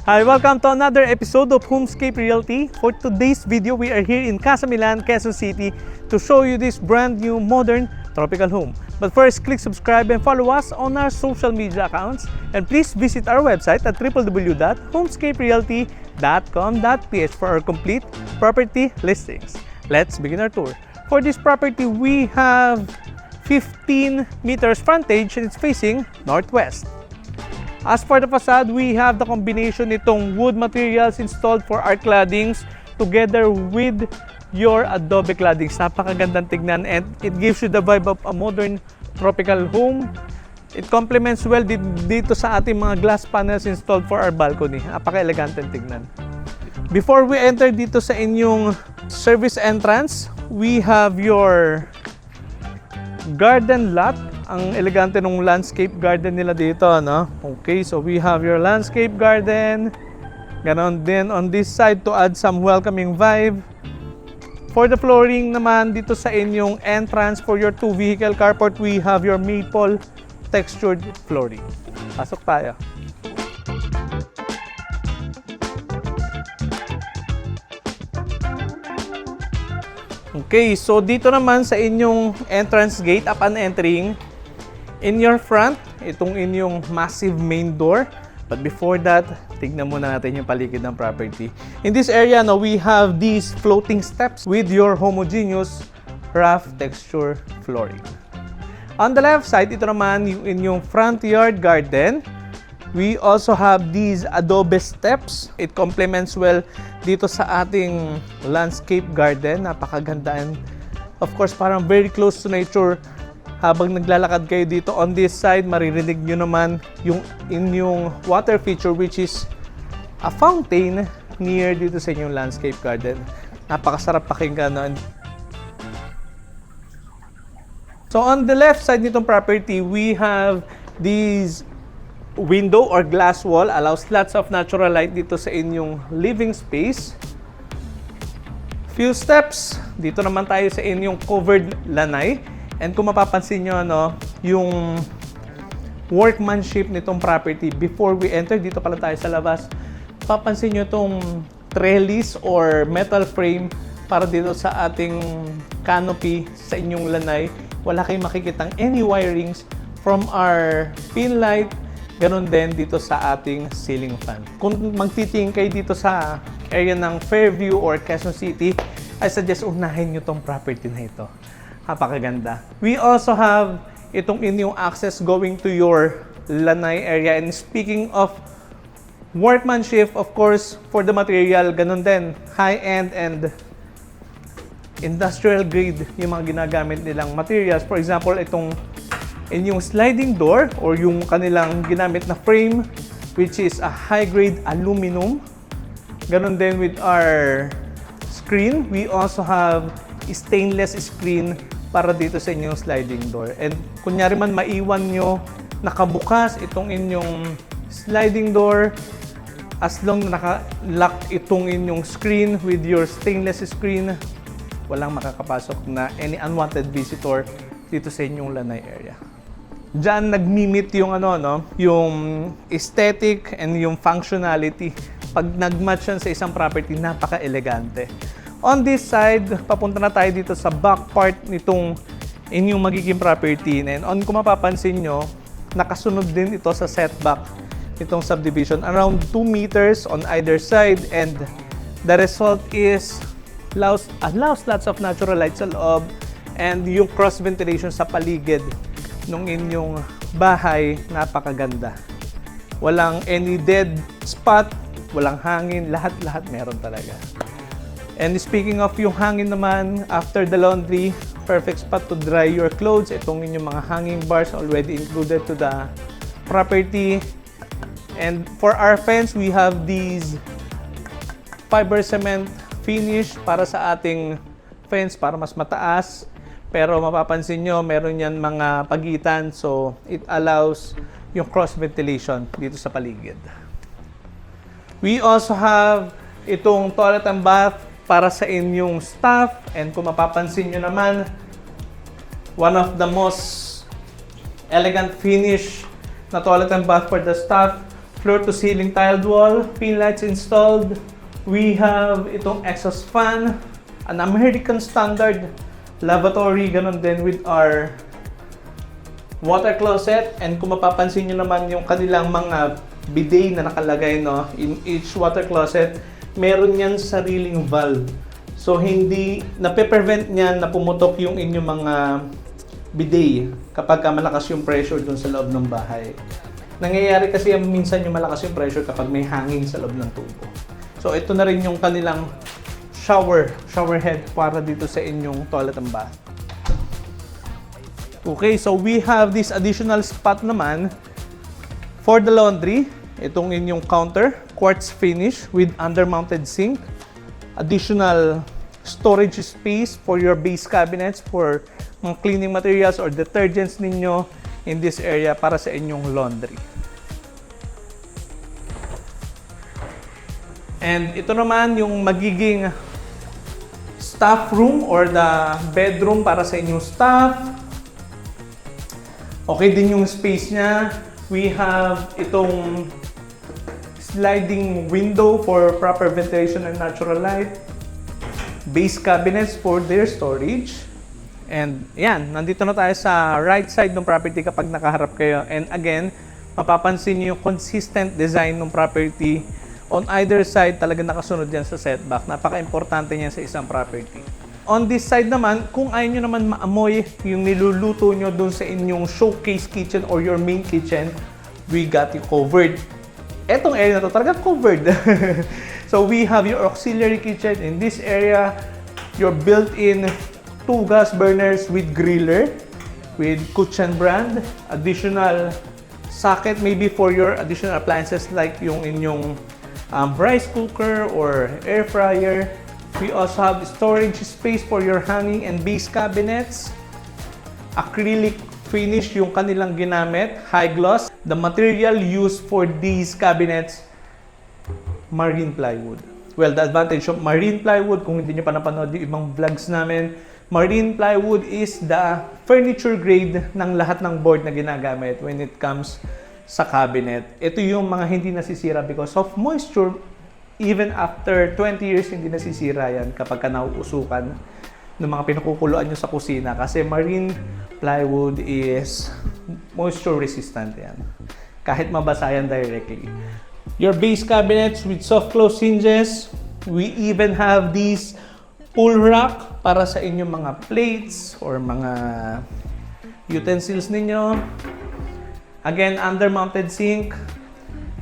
Hi, welcome to another episode of Homescape Realty. For today's video, we are here in Casa Milan, Quezon City to show you this brand new modern tropical home. But first, click subscribe and follow us on our social media accounts. And please visit our website at www.homescaperealty.com.ph for our complete property listings. Let's begin our tour. For this property, we have 15 meters frontage and it's facing northwest. As for the facade, we have the combination nitong wood materials installed for our claddings together with your adobe claddings. Napakagandang tignan and it gives you the vibe of a modern tropical home. It complements well dito sa ating mga glass panels installed for our balcony. Napaka-eleganteng tignan. Before we enter dito sa inyong service entrance, we have your garden lot. Ang elegante ng landscape garden nila dito, no? Okay, so we have your landscape garden. Ganon din on this side to add some welcoming vibe. For the flooring naman dito sa inyong entrance for your two vehicle carport, we have your maple textured flooring. Pasok tayo. Okay, so dito naman sa inyong entrance gate upon entering, in your front, itong inyong massive main door. But before that, tignan muna natin yung paligid ng property. In this area, now we have these floating steps with your homogeneous rough texture flooring. On the left side, ito naman yung inyong front yard garden. We also have these adobe steps. It complements well dito sa ating landscape garden. Napakaganda and of course, parang very close to nature. Habang naglalakad kayo dito on this side, maririnig nyo naman yung inyong water feature which is a fountain near dito sa inyong landscape garden. Napakasarap pakinggan. So on the left side nitong property, we have these window or glass wall, allows lots of natural light dito sa inyong living space. Few steps, dito naman tayo sa inyong covered lanai. And kung mapapansin nyo, yung workmanship nitong property, before we enter, dito pala tayo sa labas, papansin nyo itong trellis or metal frame para dito sa ating canopy sa inyong lanay. Wala kayong makikitang any wirings from our pin light, ganun din dito sa ating ceiling fan. Kung magtitingin kayo dito sa area ng Fairview or Quezon City, I suggest unahin nyo itong property na ito. Napakaganda. We also have itong inyong access going to your lanai area. And speaking of workmanship, of course, for the material, ganun din, high-end and industrial grade yung mga ginagamit nilang materials. For example, itong inyong sliding door or yung kanilang ginamit na frame, which is a high-grade aluminum. Ganun din with our screen. We also have stainless screen para dito sa inyong sliding door. And kunyari man maiwan nyo nakabukas itong inyong sliding door, as long na naka-lock itong inyong screen with your stainless screen, walang makakapasok na any unwanted visitor dito sa inyong lanai area. Diyan nagmi-meet yung yung aesthetic and yung functionality. Pag nag-match yan sa isang property, napaka-elegante. On this side, papunta na tayo dito sa back part nitong inyong magiging property. And kung mapapansin nyo, nakasunod din ito sa setback itong subdivision. Around 2 meters on either side. And the result is allows lots of natural light sa loob. And yung cross ventilation sa paligid ng inyong bahay, napakaganda. Walang any dead spot, walang hangin, lahat-lahat meron talaga. And speaking of yung hangin naman, after the laundry, perfect spot to dry your clothes. Itong inyong mga hanging bars already included to the property. And for our fence, we have these fiber cement finish para sa ating fence para mas mataas. Pero mapapansin nyo, meron yan mga pagitan. So, it allows yung cross ventilation dito sa paligid. We also have itong toilet and bath para sa inyong staff. And kung mapapansin nyo naman, one of the most elegant finish na toilet and bath for the staff floor-to-ceiling tiled wall, pin lights installed. We have itong exhaust fan, an American standard lavatory, ganun din with our water closet. And kung mapapansin nyo naman yung kanilang mga bidet na nakalagay, no, in each water closet, meron yan sariling valve. So hindi nape-prevent niyan na pumutok yung inyong mga bidet kapag malakas yung pressure dun sa loob ng bahay. Nangyayari kasi minsan yung malakas yung pressure kapag may hangin sa loob ng tubo. So ito na rin yung kanilang shower head para dito sa inyong toilet and bath. Okay, so we have this additional spot naman for the laundry. Itong inyong counter, quartz finish with under-mounted sink. Additional storage space for your base cabinets for mga cleaning materials or detergents ninyo in this area para sa inyong laundry. And ito naman yung magiging staff room or the bedroom para sa inyong staff. Okay din yung space niya. We have itong sliding window for proper ventilation and natural light. Base cabinets for their storage. And yan, nandito na tayo sa right side ng property kapag nakaharap kayo. And again, mapapansin niyo yung consistent design ng property. On either side, talaga nakasunod yan sa setback. Napaka-importante niyan sa isang property. On this side naman, kung ayaw nyo naman maamoy yung niluluto nyo dun sa inyong showcase kitchen or your main kitchen, we got you covered. Etong area na to talaga covered. So we have your auxiliary kitchen in this area, your built-in 2 gas burners with griller, with Kuchen brand, additional socket maybe for your additional appliances like yung inyong rice cooker or air fryer. We also have storage space for your hanging and base cabinets. Acrylic finish yung kanilang ginamit, high gloss. The material used for these cabinets, marine plywood. Well, the advantage of marine plywood, kung hindi nyo pa napanood yung ibang vlogs namin, marine plywood is the furniture grade ng lahat ng board na ginagamit when it comes sa cabinet. Ito yung mga hindi nasisira because of moisture. Even after 20 years, hindi nasisira yan kapag ka nauusukan ng mga pinakukuluan nyo sa kusina. Kasi marine plywood is moisture resistant yan. Kahit mabasa yan directly. Your base cabinets with soft close hinges. We even have these pull rack para sa inyong mga plates or mga utensils ninyo. Again, under-mounted sink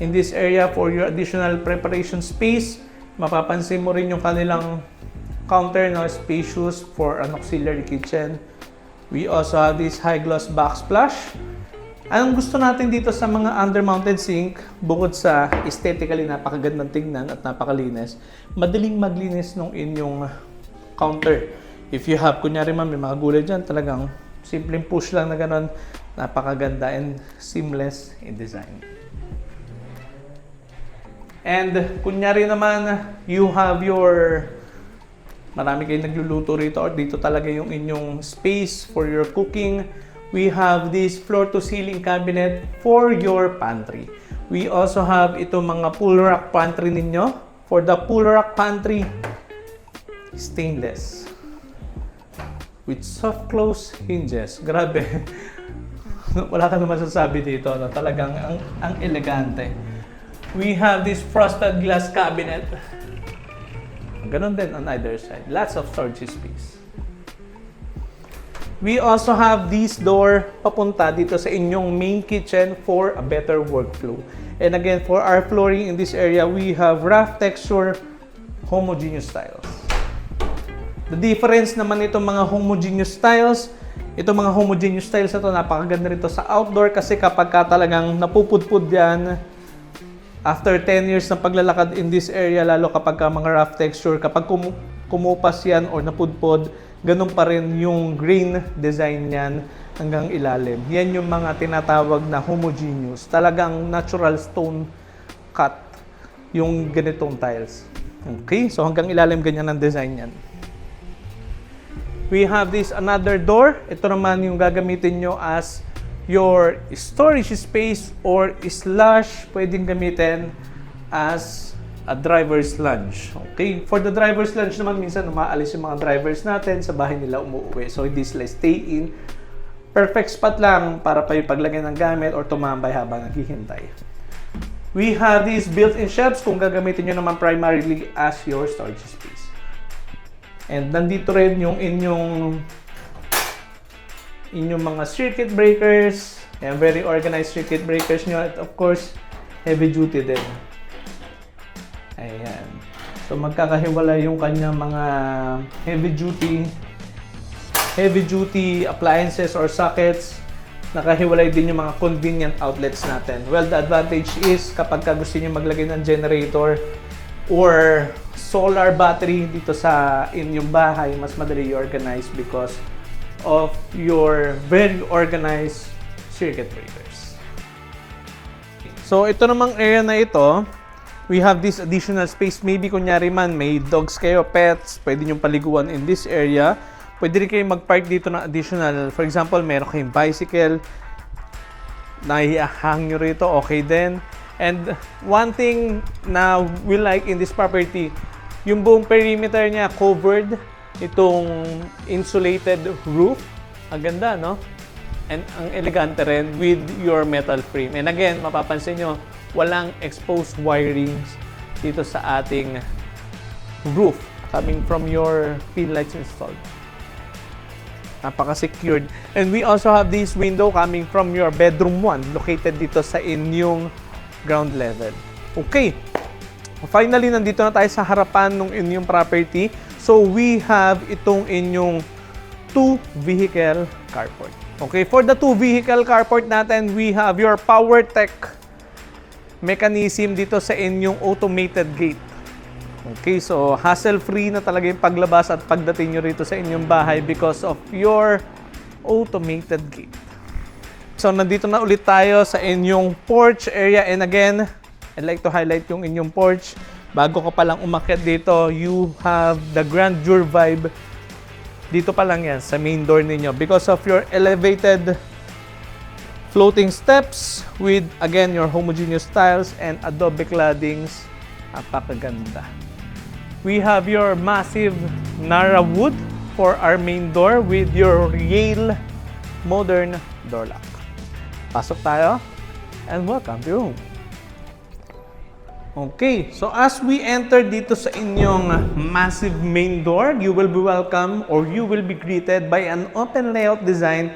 in this area for your additional preparation space. Mapapansin mo rin yung kanilang counter na spacious for an auxiliary kitchen. We also have this high-gloss backsplash. Anong gusto natin dito sa mga under-mounted sink, bukod sa aesthetically napakagandang tingnan at napakalinis, madaling maglinis ng inyong counter. If you have, kunyari man, may mga gulay dyan, talagang simpleng push lang na ganon, napakaganda and seamless in design. And kunyari naman, you have your, marami kayong nagluluto rito or dito talaga yung inyong space for your cooking. We have this floor-to-ceiling cabinet for your pantry. We also have itong mga pull rack pantry ninyo. For the pull rack pantry, stainless with soft close hinges. Grabe. Wala ka naman sasabi dito, no? Talagang ang elegante. We have this frosted glass cabinet. Ganon din on either side. Lots of storage space. We also have this door papunta dito sa inyong main kitchen for a better workflow. And again, for our flooring in this area, we have rough texture, homogeneous tiles. The difference naman itong mga homogeneous tiles, itong mga homogeneous tiles na ito, napakaganda rito sa outdoor kasi kapag ka talagang napupudpud yan, after 10 years ng paglalakad in this area, lalo kapag ka mga rough texture, kapag kumupas yan or napudpod, ganun pa rin yung grain design niyan hanggang ilalim. Yan yung mga tinatawag na homogeneous. Talagang natural stone cut yung ganitong tiles. Okay? So hanggang ilalim ganyan ang design niyan. We have this another door. Ito naman yung gagamitin nyo as your storage space or slash pwedeng gamitin as a driver's lounge. Okay? For the driver's lounge naman, minsan umaalis yung mga drivers natin, sa bahay nila umuwi. So, hindi sila stay in. Perfect spot lang para pa yung paglagay ng gamit or tumambay habang naghihintay. We have these built-in shelves kung gagamitin nyo naman primarily as your storage space. And nandito rin yung inyong mga circuit breakers. Ayan, very organized circuit breakers nyo. At of course, heavy duty din. Ayan. So magkakahiwala yung kanyang mga heavy duty appliances or sockets. Nakahiwalay din yung mga convenient outlets natin. Well, the advantage is kapag gusto niyo maglagay ng generator or solar battery dito sa inyong bahay, mas madali i-organize because of your very organized circuit breakers. So ito namang area na ito, we have this additional space. Maybe kunyari man may dogs kayo, pets, pwede nyo paliguan in this area. Pwede rin kayo mag-park dito ng additional. For example, meron kayong bicycle, naihahang nyo rito, okay din. And one thing na we like in this property, yung buong perimeter niya covered, itong insulated roof. Ang ganda, no? And ang elegante rin with your metal frame. And again, mapapansin nyo, walang exposed wirings dito sa ating roof coming from your field lights installed. Napaka-secured. And we also have this window coming from your bedroom 1 located dito sa inyong ground level. Okay. Finally, nandito na tayo sa harapan ng inyong property. So, we have itong inyong 2-vehicle carport. Okay, for the 2-vehicle carport natin, we have your PowerTech mechanism dito sa inyong automated gate. Okay, so hassle-free na talaga yung paglabas at pagdating nyo rito sa inyong bahay because of your automated gate. So, nandito na ulit tayo sa inyong porch area. And again, I'd like to highlight yung inyong porch. Bago ka palang umakyat dito, you have the grandeur vibe. Dito pa lang yan, sa main door ninyo. Because of your elevated floating steps with, again, your homogeneous tiles and adobe claddings. Napakaganda. We have your massive Nara wood for our main door with your Yale modern door lock. Pasok tayo and welcome to your home. Okay, so as we enter dito sa inyong massive main door, you will be welcome or you will be greeted by an open layout design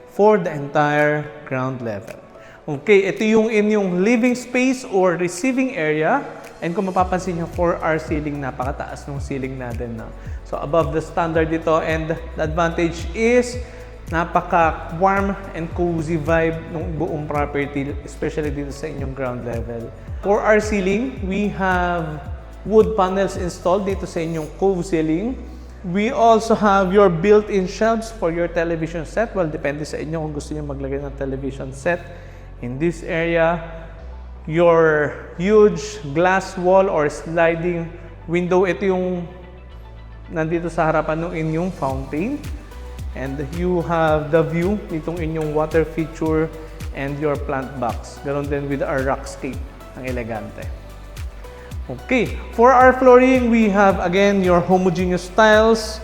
for the entire ground level. Okay, ito yung inyong living space or receiving area. And kung mapapansin nyo, 4R ceiling, napakataas ng ceiling natin. No? So above the standard dito, and the advantage is napaka-warm and cozy vibe ng buong property, especially dito sa inyong ground level. For our ceiling, we have wood panels installed dito sa inyong cove ceiling. We also have your built-in shelves for your television set. Well, depende sa inyo kung gusto niyo maglagay ng television set. In this area, your huge glass wall or sliding window. Ito yung nandito sa harapan ng inyong fountain. And you have the view nitong inyong water feature and your plant box. Ganon din with our rockscape. Ang elegante. Okay, for our flooring, we have again your homogeneous tiles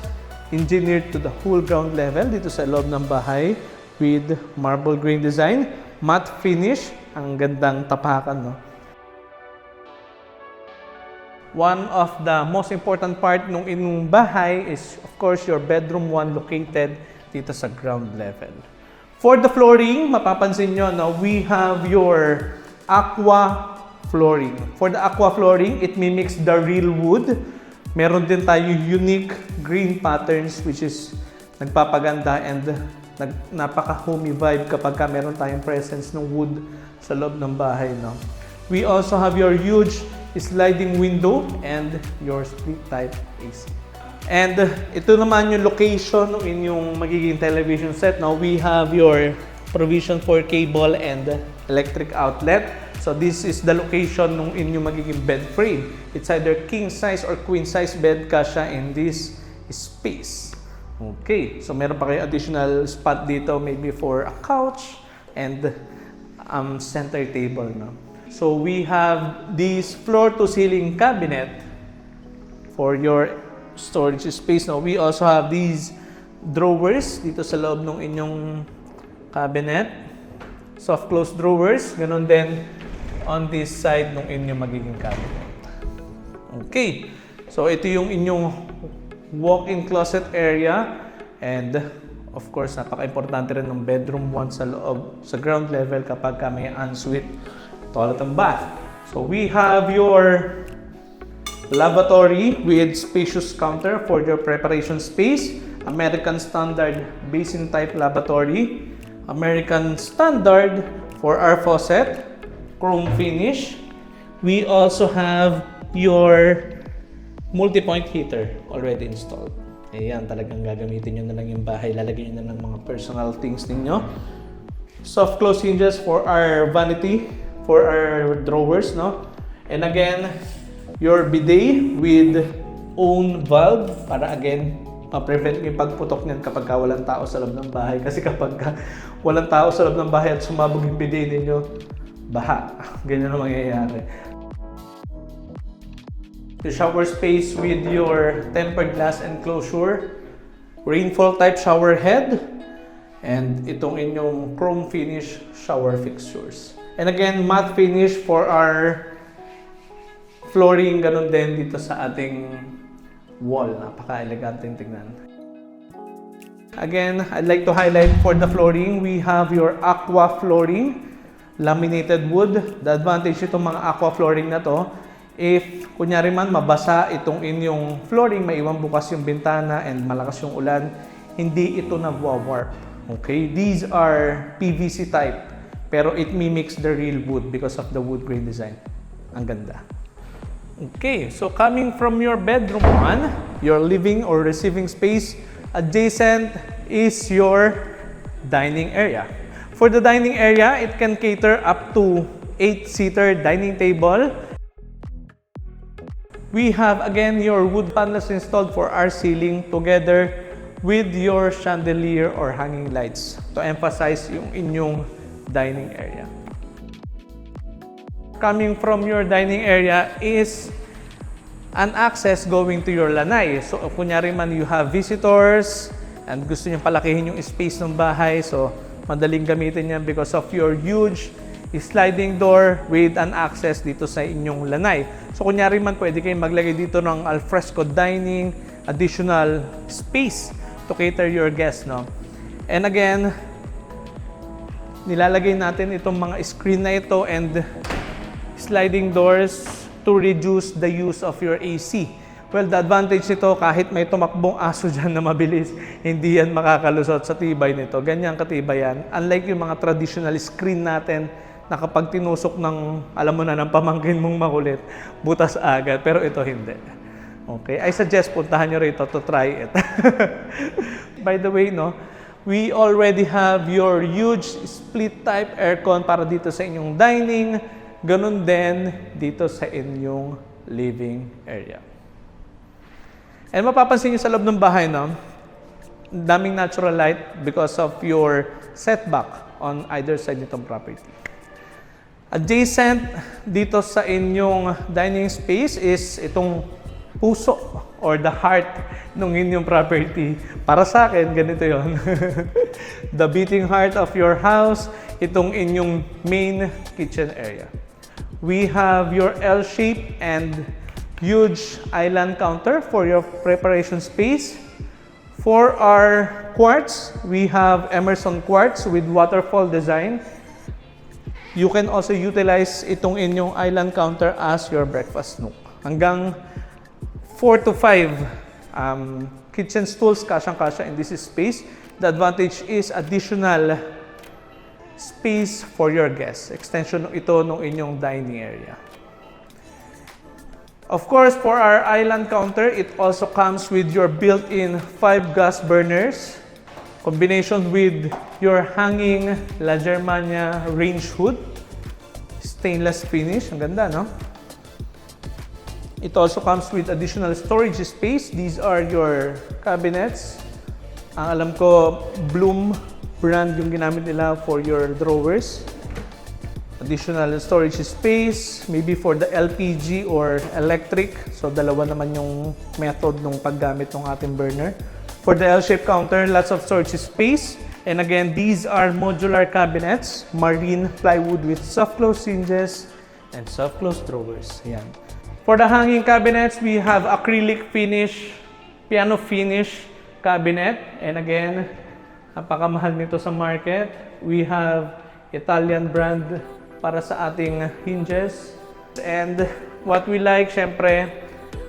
engineered to the whole ground level dito sa loob ng bahay with marble grain design, matte finish, ang gandang tapakan, no? One of the most important part ng inyong bahay is of course your bedroom 1 located dito sa ground level. For the flooring, mapapansin nyo, no, we have your aqua flooring. For the aqua flooring, it mimics the real wood. Meron din tayo unique green patterns which is nagpapaganda and napaka-homey vibe kapag meron tayong presence ng wood sa loob ng bahay. No? We also have your huge sliding window and your split type AC. And ito naman yung location ng inyong magiging television set. Now we have your provision for cable and electric outlet. So this is the location ng inyong magiging bed frame. It's either king size or queen size bed kasya in this space. Okay, so meron pa kayo additional spot dito maybe for a couch, and center table. No? So we have this floor-to-ceiling cabinet for your storage space. No? We also have these drawers dito sa loob ng inyong cabinet. Soft close drawers. Ganon din on this side ng inyong magiging cabinet. Okay. So ito yung inyong walk-in closet area. And of course, napaka-importante rin ng bedroom 1 sa loob, sa ground level kapag may ensuite toilet and bath. So we have your lavatory with spacious counter for your preparation space. American Standard basin type lavatory. American Standard for our faucet. Chrome finish. We also have your multi-point heater already installed. Ayan, talagang gagamitin nyo na lang yung bahay. Lalagyan nyo na ng mga personal things ninyo. Soft close hinges for our vanity, for our drawers, no? And again, your bidet with own valve para again, ma-prevent yung pagputok niyan kapag walang tao sa loob ng bahay. Kasi kapag walang tao sa loob ng bahay at sumabog yung bidet ninyo, baha. Ganyan ang mangyayari. The shower space with your tempered glass enclosure, rainfall type shower head, and itong inyong chrome finish shower fixtures. And again, matte finish for our flooring, ganun din dito sa ating wall. Napaka-eleganteng tignan. Again, I'd like to highlight for the flooring, we have your aqua flooring, laminated wood. The advantage itong mga aqua flooring na to, if kunyari man mabasa itong inyong flooring, maiwan bukas yung bintana and malakas yung ulan, hindi ito nagwa-warp. Okay? These are PVC type, pero it mimics the real wood because of the wood grain design. Ang ganda. Okay, so coming from your bedroom 1, your living or receiving space, adjacent is your dining area. For the dining area, it can cater up to 8-seater dining table. We have again your wood panels installed for our ceiling together with your chandelier or hanging lights to emphasize yung inyong dining area. Coming from your dining area is an access going to your lanay. So kunyari man you have visitors and gusto nyo palakihin yung space ng bahay, so madaling gamitin yan because of your huge sliding door with an access dito sa inyong lanay. So kunyari man pwede kayong maglagay dito ng alfresco dining, additional space to cater your guests, no? And again, nilalagay natin itong mga screen na ito and sliding doors to reduce the use of your AC. Well, the advantage nito, kahit may tumakbong aso dyan na mabilis, hindi yan makakalusot sa tibay nito. Ganyan katibay yan. Unlike yung mga traditional screen natin na kapag tinusok ng, alam mo na, ng pamangkin mong makulit, butas agad. Pero ito hindi. Okay? I suggest puntahan nyo rito to try it. By the way, no, we already have your huge split type aircon para dito sa inyong dining. Ganun din dito sa inyong living area. And mapapansin nyo sa loob ng bahay, no, daming natural light because of your setback on either side nitong property. Adjacent dito sa inyong dining space is itong puso or the heart ng inyong property. Para sa akin, ganito yon. The beating heart of your house, itong inyong main kitchen area. We have your L-shape and huge island counter for your preparation space. For our quartz, we have Emerson quartz with waterfall design. You can also utilize itong inyong island counter as your breakfast nook. Hanggang 4 to 5 kitchen stools, kasyang-kasya in this space. The advantage is additional space for your guests. Extension ito ng inyong dining area. Of course, for our island counter, it also comes with your built-in 5 gas burners, combination with your hanging La Germania range hood, stainless finish. Ang ganda, no? It also comes with additional storage space. These are your cabinets. Ang alam ko, Bloom brand yung ginamit nila for your drawers. Additional storage space, maybe for the LPG or electric. So, dalawa naman yung method ng paggamit ng ating burner. For the L-shaped counter, lots of storage space. And again, these are modular cabinets, marine plywood with soft close hinges and soft close drawers. Ayan. For the hanging cabinets, we have acrylic finish, piano finish cabinet. And again, napakamahal nito sa market. We have Italian brand para sa ating hinges. And what we like, syempre,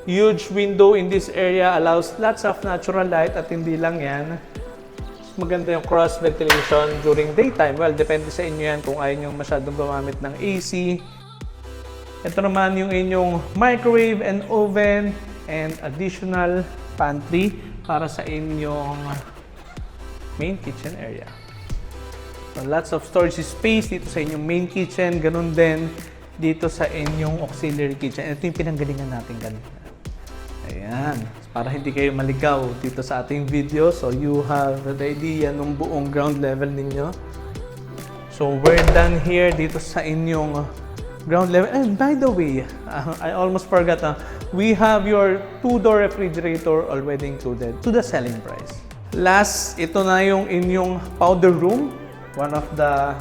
huge window in this area allows lots of natural light at hindi lang yan. Maganda yung cross ventilation during daytime. Well, depende sa inyo yan kung ayaw nyo masyadong gumamit ng AC. Ito naman yung inyong microwave and oven and additional pantry para sa inyong main kitchen area. So, lots of storage space dito sa inyong main kitchen. Ganun din dito sa inyong auxiliary kitchen. Ito yung pinanggalingan natin kanina. Ayan. Para hindi kayo maligaw dito sa ating video. So, you have the idea ng buong ground level ninyo. So, we're done here dito sa inyong ground level. And by the way, I almost forgot. We have your 2-door refrigerator already included to the selling price. Last, ito na yung inyong powder room. One of the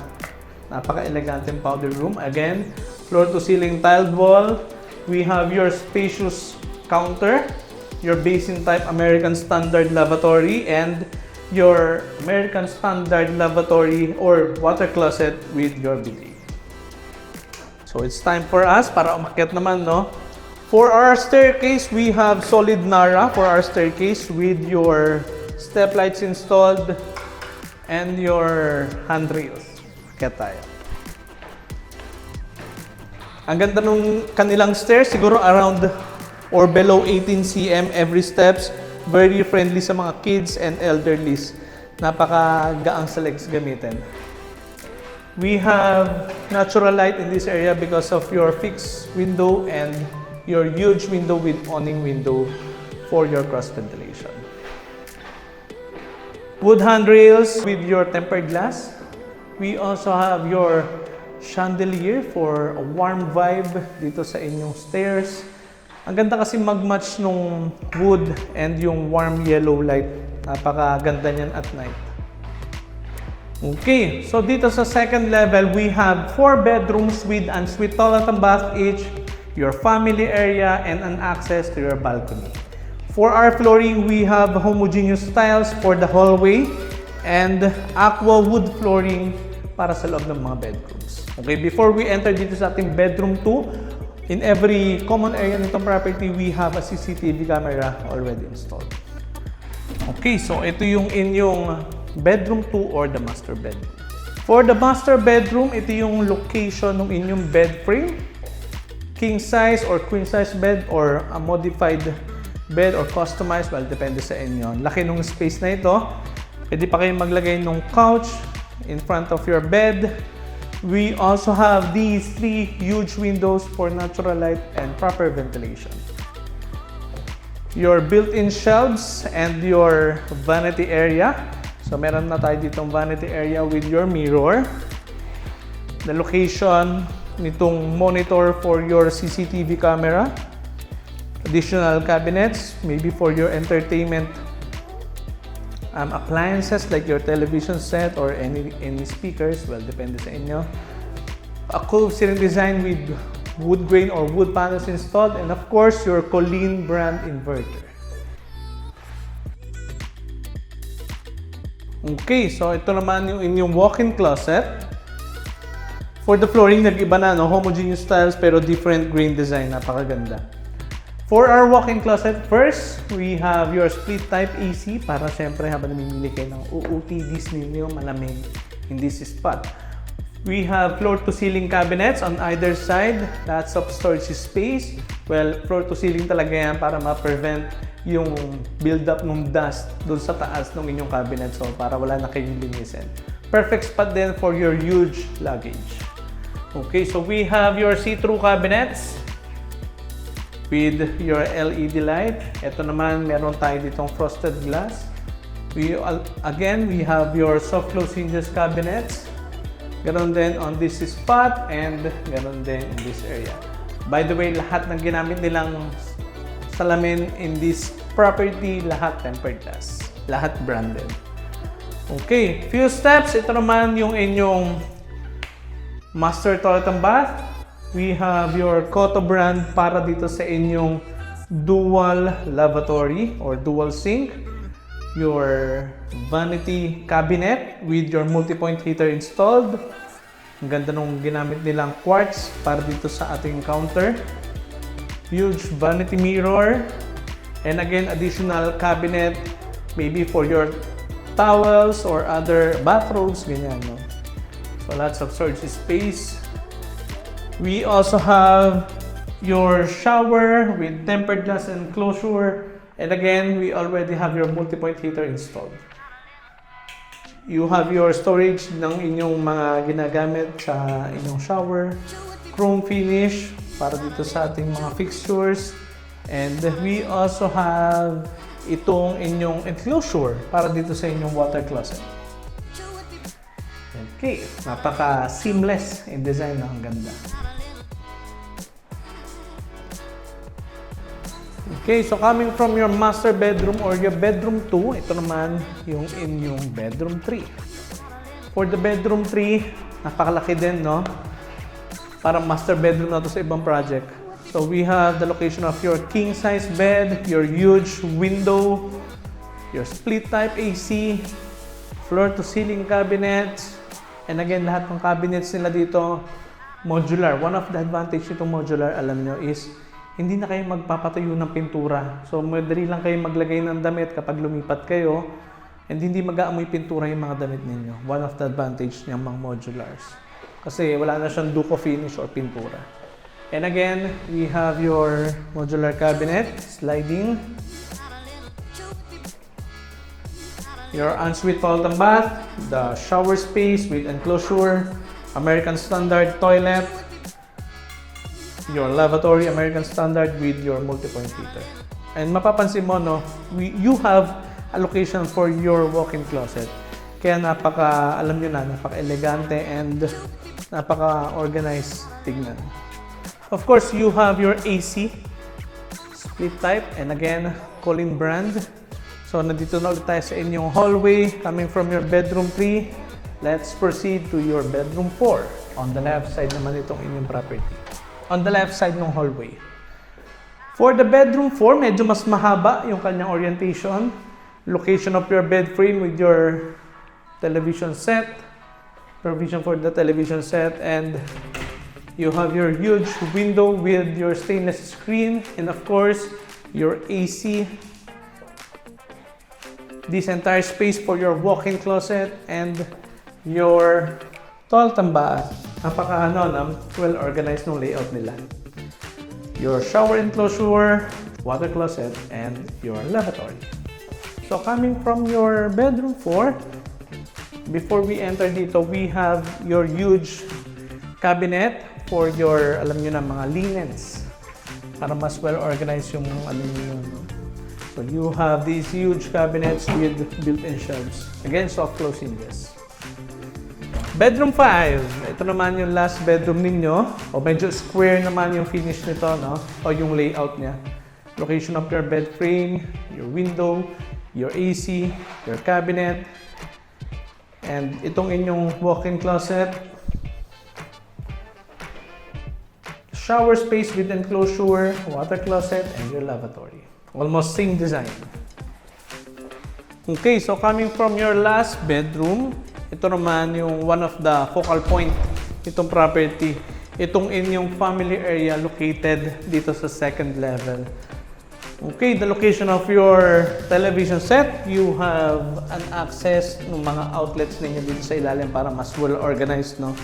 napaka-eleganteng powder room. Again, floor-to-ceiling tiled wall. We have your spacious counter, your basin-type American Standard lavatory, and your American Standard lavatory or water closet with your bidet. So it's time for us para umakyat naman, no? For our staircase, we have solid Nara for our staircase with your step lights installed and your handrails. Kaya tayo. Ang ganda nung kanilang stairs, siguro around or below 18 cm every steps. Very friendly sa mga kids and elderlies. Napakagaang sa legs gamitin. We have natural light in this area because of your fixed window and your huge window with awning window for your cross ventilation. Wood handrails with your tempered glass. We also have your chandelier for a warm vibe dito sa inyong stairs. Ang ganda kasi mag-match nung wood and yung warm yellow light. Napakaganda niyan at night. Okay, so dito sa second level, we have 4 bedrooms with ensuite toilet and bath each, your family area, and an access to your balcony. For our flooring, we have homogeneous tiles for the hallway and aqua wood flooring para sa loob ng mga bedrooms. Okay, before we enter dito sa ating bedroom 2, in every common area nitong property, we have a CCTV camera already installed. Okay, so ito yung inyong bedroom 2 or the master bedroom. For the master bedroom, ito yung location ng inyong bed frame. King size or queen size bed or a modified bed or customized, well, depende sa inyo. Laki nung space na ito. Pwede pa kayong maglagay ng couch in front of your bed. We also have these 3 huge windows for natural light and proper ventilation. Your built-in shelves and your vanity area. So, meron na tayo ditong vanity area with your mirror. The location nitong monitor for your CCTV camera. Additional cabinets, maybe for your entertainment appliances like your television set or any speakers. Well, depende sa inyo. A curved ceiling design with wood grain or wood panels installed, and of course, your Colleen brand inverter. Okay, so ito naman yung inyong walk-in closet. For the flooring, nag-iba na, no? Homogeneous styles pero different grain design. Napakaganda. For our walk-in closet, first, we have your split-type AC para syempre habang namimili kayo ng OOTDs ninyo, malamig in this spot. We have floor-to-ceiling cabinets on either side. Lots of storage space. Well, floor-to-ceiling talaga yan para ma-prevent yung build-up ng dust doon sa taas ng inyong cabinet. So, para wala na kayong linisin. Perfect spot din for your huge luggage. Okay, so we have your see-through cabinets with your LED light. Ito naman, meron tayo ditong frosted glass Again, we have your soft close hinges cabinets. Ganon din on this spot and ganon din in this area. By the way, lahat ng ginamit nilang salamin in this property, lahat tempered glass. Lahat branded. Okay, few steps. Ito naman yung inyong master toilet and bath. We have your Koto brand para dito sa inyong dual lavatory or dual sink. Your vanity cabinet with your multi-point heater installed. Ang ganda nung ginamit nilang quartz para dito sa ating counter. Huge vanity mirror. And again, additional cabinet maybe for your towels or other bathrobes, ganyan, no? So lots of storage space. We also have your shower with tempered glass enclosure. And again, we already have your multi-point heater installed. You have your storage ng inyong mga ginagamit sa inyong shower. Chrome finish para dito sa ating mga fixtures. And we also have itong inyong enclosure para dito sa inyong water closet. Okay, napaka-seamless in design, ang ganda. Okay, so coming from your master bedroom or your bedroom 2, ito naman yung inyong bedroom 3. For the bedroom 3, napakalaki din, no? Parang master bedroom na to sa ibang project. So we have the location of your king size bed, your huge window, your split type AC, floor to ceiling cabinets, and again, lahat ng cabinets nila dito modular. One of the advantage nitong modular, alam nyo, is hindi na kayo magpapatayo ng pintura. So, madali lang kayo maglagay ng damit kapag lumipat kayo and hindi mag-aamoy pintura yung mga damit ninyo. One of the advantage ng mga modulars. Kasi wala na siyang duco finish or pintura. And again, we have your modular cabinet, sliding. Your ensuite toilet and bath, the shower space with enclosure, American standard toilet, your lavatory American standard with your multi-point heater. And mapapansin mo, no, you have a location for your walk-in closet. Kaya alam nyo na, napaka-elegante and napaka-organized tignan. Of course, you have your AC, split type, and again, Colin brand. So, nandito na ulit tayo sa inyong hallway coming from your bedroom 3. Let's proceed to your bedroom 4. On the left side naman itong inyong property. On the left side ng hallway. For the bedroom 4, medyo mas mahaba yung kanyang orientation. Location of your bed frame with your television set. Provision for the television set. And you have your huge window with your stainless screen. And of course, your AC. This entire space for your walk-in closet and your toilet and bath. Napaka well-organized ng layout nila. Your shower enclosure, water closet, and your lavatory. So coming from your bedroom 4, before we enter dito, we have your huge cabinet for your, alam nyo na, mga linens. Para mas well-organized yung ano nyo. So you have these huge cabinets with built-in shelves. Again, soft close hinges. Bedroom 5. Ito naman yung last bedroom ninyo. O medyo square naman yung finish nito, no? O yung layout niya. Location of your bed frame, your window, your AC, your cabinet, and itong inyong walk-in closet. Shower space with enclosure, water closet, and your lavatory. Almost same design. Okay, so coming from your last bedroom, ito naman yung one of the focal point itong property. Itong inyong family area located dito sa second level. Okay, the location of your television set, you have an access ng mga outlets ninyo dito sa ilalim para mas well organized, no?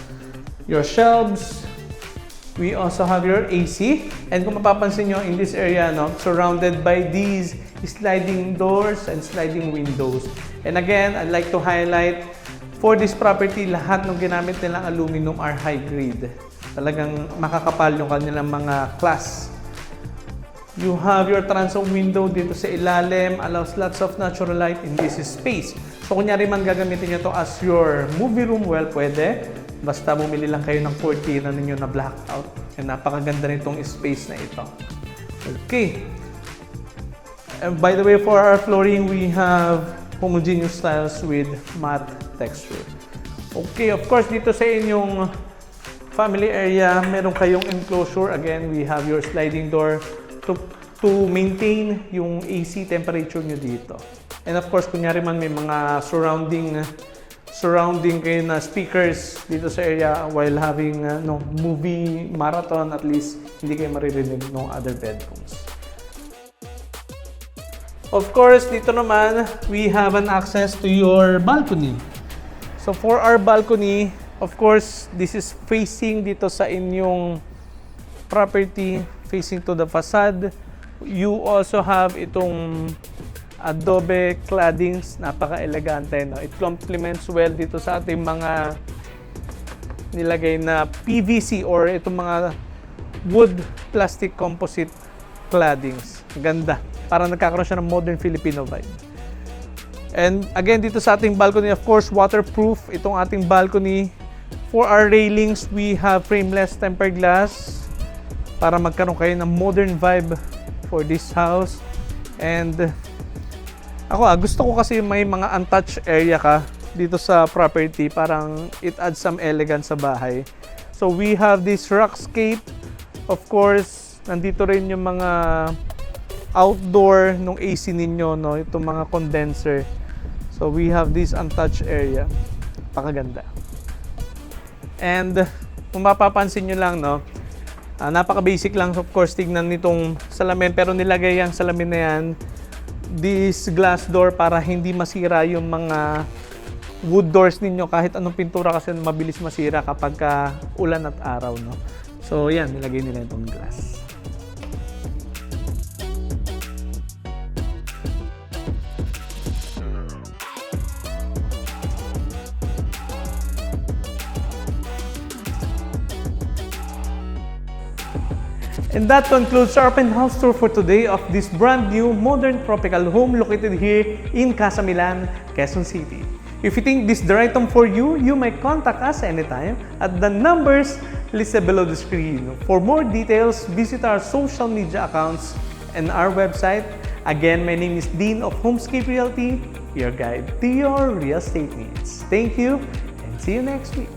Your shelves, we also have your AC. And kung mapapansin nyo in this area, no, surrounded by these sliding doors and sliding windows. And again, I'd like to highlight, for this property, lahat ng ginamit nilang aluminum are high grade. Talagang makakapal yung kanilang mga class. You have your transom window dito sa ilalim, allows lots of natural light in this space. So kunyari man gagamitin nyo to as your movie room, well, pwede. Basta bumili lang kayo ng cortina ninyo na blackout. And napakaganda nitong space na ito. Okay. And by the way, for our flooring, we have homogeneous tiles with matte texture. Okay, of course, dito sa inyong family area, meron kayong enclosure. Again, we have your sliding door to maintain yung AC temperature nyo dito. And of course, kunyari man may mga surrounding kayo na speakers dito sa area while having movie marathon, at least hindi kayo maririnig ng other bedrooms. Of course, dito naman, we have an access to your balcony. So for our balcony, of course, this is facing dito sa inyong property, facing to the facade. You also have itong adobe claddings, napaka-elegante. No? It complements well dito sa ating mga nilagay na PVC or itong mga wood plastic composite claddings. Ganda. Parang nagkakaroon siya ng modern Filipino vibe. And again, dito sa ating balcony, of course, waterproof itong ating balcony. For our railings, we have frameless tempered glass para magkaroon kayo ng modern vibe for this house. And gusto ko kasi may mga untouched area ka dito sa property. Parang it adds some elegance sa bahay. So we have this rockscape. Of course, nandito rin yung mga outdoor nung AC ninyo, no? Itong mga condenser. So we have this untouched area. Pakaganda. And kung mapapansin nyo lang, no? Napaka-basic lang, of course, tignan nitong salamin. Pero nilagay yung salamin na yan, this glass door para hindi masira yung mga wood doors ninyo. Kahit anong pintura kasi mabilis masira kapag ulan at araw, no? So yan, nilagay nila itong glass. And that concludes our open house tour for today of this brand new modern tropical home located here in Casa Millan, Quezon City. If you think this is the right home for you, you may contact us anytime at the numbers listed below the screen. For more details, visit our social media accounts and our website. Again, my name is Dean of Homescape Realty, your guide to your real estate needs. Thank you and see you next week.